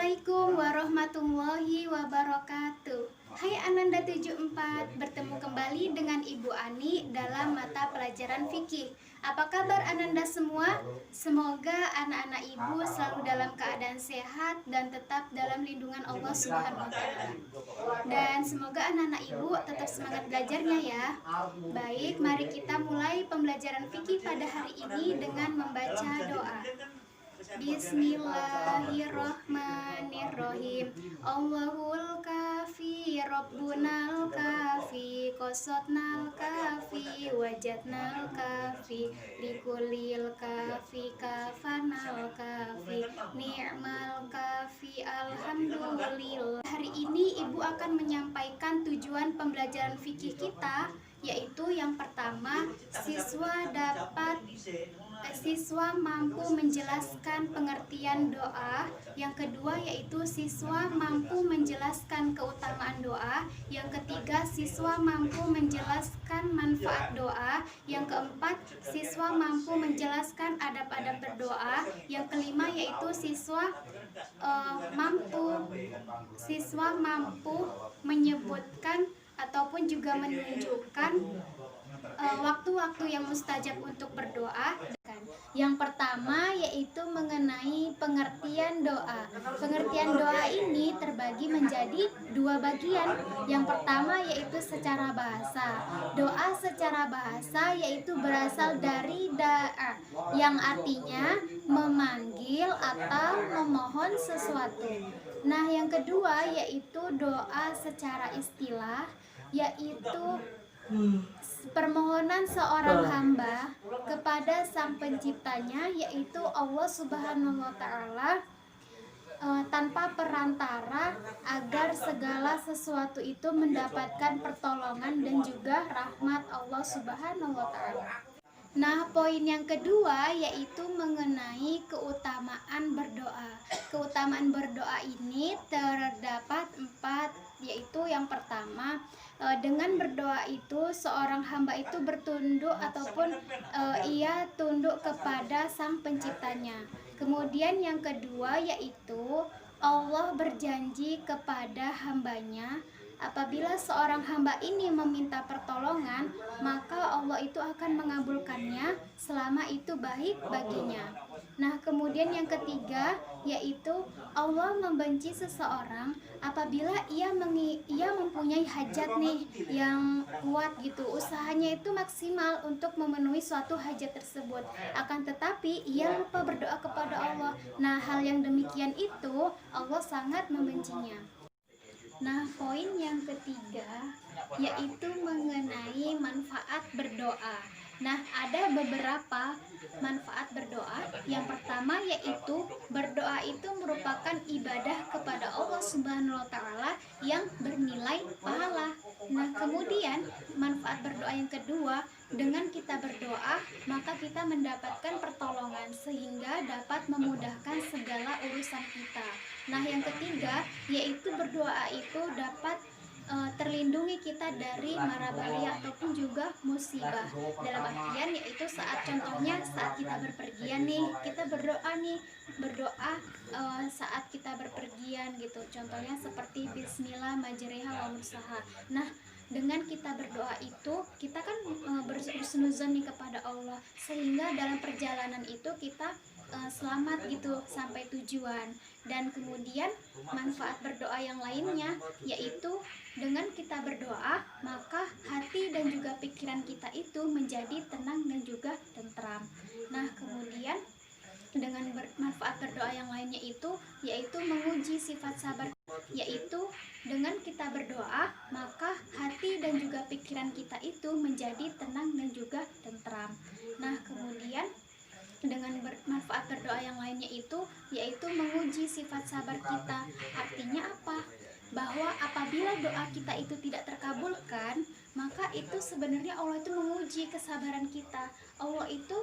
Assalamualaikum warahmatullahi wabarakatuh. Hai Ananda 74, bertemu kembali dengan Ibu Ani dalam mata pelajaran fikih. Apa kabar Ananda semua? Semoga anak-anak Ibu selalu dalam keadaan sehat dan tetap dalam lindungan Allah Subhanahu wa taala. Dan semoga anak-anak Ibu tetap semangat belajarnya ya. Baik, mari kita mulai pembelajaran fikih pada hari ini dengan membaca doa. Bismillahirrahmanirrahim. Allahul kafi, Rabbunal kafi, qasatnal kafi, wajadnal kafi, likulil kafi, kafanal kafi, ni'mal kafi, alhamdulillah. Hari ini Ibu akan menyampaikan tujuan pembelajaran fikih kita, yaitu yang pertama, siswa mampu menjelaskan pengertian doa. Yang kedua yaitu siswa mampu menjelaskan keutamaan doa. Yang ketiga, siswa mampu menjelaskan manfaat doa. Yang keempat, siswa mampu menjelaskan adab-adab berdoa. Yang kelima yaitu siswa mampu menyebutkan ataupun juga menunjukkan waktu-waktu yang mustajab untuk berdoa. Yang pertama yaitu mengenai pengertian doa. Pengertian doa ini terbagi menjadi dua bagian. Yang pertama yaitu secara bahasa. Doa secara bahasa yaitu berasal dari da'a, yang artinya memanggil atau memohon sesuatu. Nah, yang kedua yaitu doa secara istilah, yaitu permohonan seorang hamba kepada sang penciptanya, yaitu Allah Subhanahu wa taala, tanpa perantara, agar segala sesuatu itu mendapatkan pertolongan dan juga rahmat Allah Subhanahu wa taala. Nah, poin yang kedua yaitu mengenai keutamaan berdoa. Keutamaan berdoa ini terdapat 4, yaitu yang pertama, dengan berdoa itu seorang hamba itu bertunduk ataupun ia tunduk kepada sang penciptanya. Kemudian yang kedua yaitu Allah berjanji kepada hambanya, apabila seorang hamba ini meminta pertolongan, maka Allah itu akan mengabulkannya selama itu baik baginya. Nah, kemudian yang ketiga yaitu Allah membenci seseorang apabila ia mempunyai hajat nih yang kuat gitu, usahanya itu maksimal untuk memenuhi suatu hajat tersebut, akan tetapi ia lupa berdoa kepada Allah. Nah, hal yang demikian itu Allah sangat membencinya. Nah, poin yang ketiga yaitu mengenai manfaat berdoa. Nah, ada beberapa manfaat berdoa. Yang pertama yaitu berdoa itu merupakan ibadah kepada Allah Subhanahu wa taala yang bernilai pahala. Nah, kemudian manfaat berdoa yang kedua, dengan kita berdoa maka kita mendapatkan pertolongan sehingga dapat memudahkan segala urusan kita. Nah, yang ketiga yaitu berdoa itu dapat terlindungi kita dari mara bahaya ataupun juga musibah. Dalam artian yaitu contohnya saat kita berpergian nih, kita berdoa saat kita berpergian gitu. Contohnya seperti bismillah majriha wa mursaha. Nah, dengan kita berdoa itu kita kan berhusnuzon nih kepada Allah, sehingga dalam perjalanan itu kita selamat gitu sampai tujuan. Dan kemudian manfaat berdoa yang lainnya yaitu dengan kita berdoa maka hati dan juga pikiran kita itu menjadi tenang dan juga tentram. Nah, kemudian dengan manfaat berdoa yang lainnya itu yaitu menguji sifat sabar, yaitu dengan kita berdoa maka hati dan juga pikiran kita itu menjadi tenang dan juga tentram. Nah, kemudian dengan manfaat berdoa yang lainnya itu yaitu menguji sifat sabar kita. Artinya apa? Bahwa apabila doa kita itu tidak terkabulkan, maka itu sebenarnya Allah itu menguji kesabaran kita. Allah itu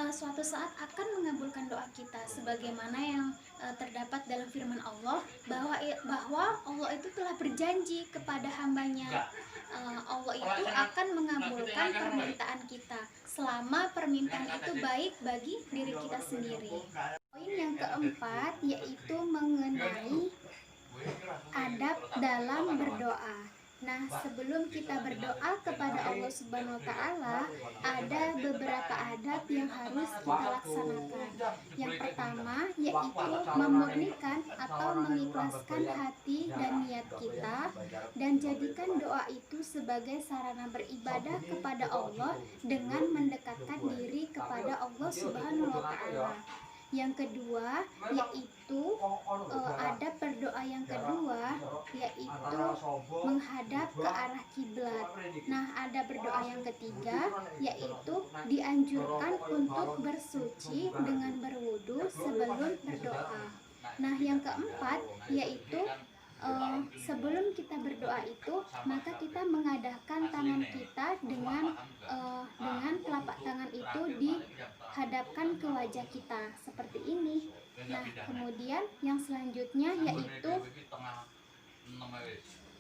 suatu saat akan mengabulkan doa kita, sebagaimana yang terdapat dalam firman Allah bahwa Allah itu telah berjanji kepada hambanya. Allah itu akan mengabulkan permintaan kita selama permintaan itu baik bagi diri kita sendiri. Poin yang keempat yaitu mengenai mengenai adab dalam berdoa. Nah, sebelum kita berdoa kepada Allah Subhanahu wa Ta'ala, ada beberapa adab yang harus kita laksanakan. Yang pertama yaitu memurnikan atau mengikhlaskan hati dan niat kita, dan jadikan doa itu sebagai sarana beribadah kepada Allah dengan mendekatkan diri kepada Allah Subhanahu wa Ta'ala. Yang kedua yaitu adab berdoa yang kedua yaitu menghadap ke arah kiblat. Nah, ada berdoa yang ketiga yaitu dianjurkan untuk bersuci dengan berwudu sebelum berdoa. Nah, yang keempat yaitu sebelum kita berdoa itu, maka kita mengadahkan tangan kita dengan telapak tangan itu dihadapkan ke wajah kita seperti ini. Nah, kemudian yang selanjutnya yaitu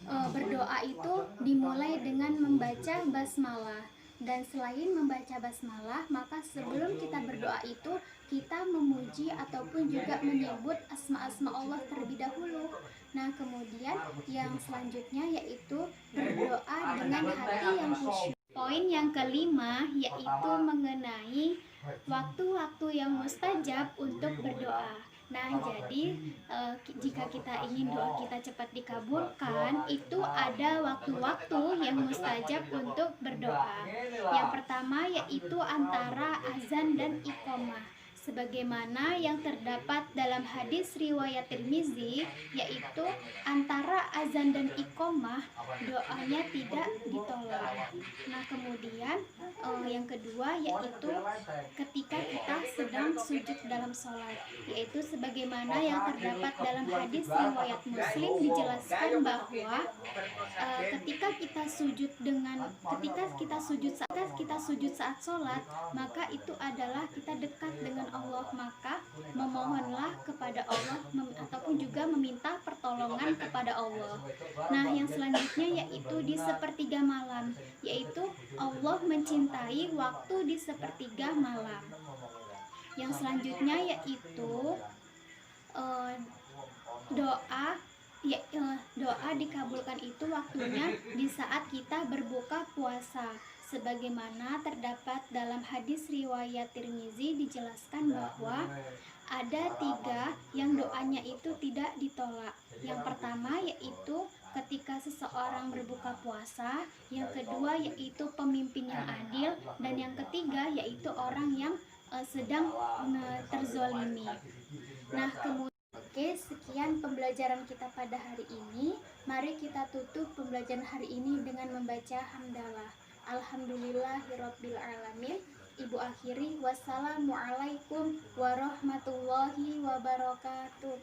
berdoa itu dimulai dengan membaca basmalah. Dan selain membaca basmalah, maka sebelum kita berdoa itu kita memuji ataupun juga menyebut asma-asma Allah terlebih dahulu. Nah, kemudian yang selanjutnya yaitu berdoa dengan hati yang khusyuk. Poin yang kelima yaitu mengenai waktu-waktu yang mustajab untuk berdoa. Nah, jadi jika kita ingin doa kita cepat dikabulkan, itu ada waktu-waktu yang mustajab untuk berdoa. Yang pertama yaitu antara azan dan iqamah, sebagaimana yang terdapat dalam hadis riwayat Tirmizi, yaitu antara azan dan iqamah doanya tidak ditolak. Nah, kemudian yang kedua yaitu ketika kita sedang sujud dalam sholat, yaitu sebagaimana yang terdapat dalam hadis riwayat Muslim dijelaskan bahwa ketika kita sujud saat sholat, maka itu adalah kita dekat dengan Allah, maka memohonlah kepada Allah ataupun juga meminta pertolongan kepada Allah. Nah, yang selanjutnya yaitu di sepertiga malam, yaitu Allah mencintai waktu di sepertiga malam. Yang selanjutnya yaitu doa dikabulkan itu waktunya di saat kita berbuka puasa, sebagaimana terdapat dalam hadis riwayat Tirmizi dijelaskan bahwa ada 3 yang doanya itu tidak ditolak. Yang pertama yaitu ketika seseorang berbuka puasa, yang kedua yaitu pemimpin yang adil, dan yang ketiga yaitu orang yang sedang terzolimi. Nah, kemudian sekian pembelajaran kita pada hari ini. Mari kita tutup pembelajaran hari ini dengan membaca hamdalah. Alhamdulillahirabbil alamin. Ibu akhiri, wassalamualaikum warahmatullahi wabarakatuh.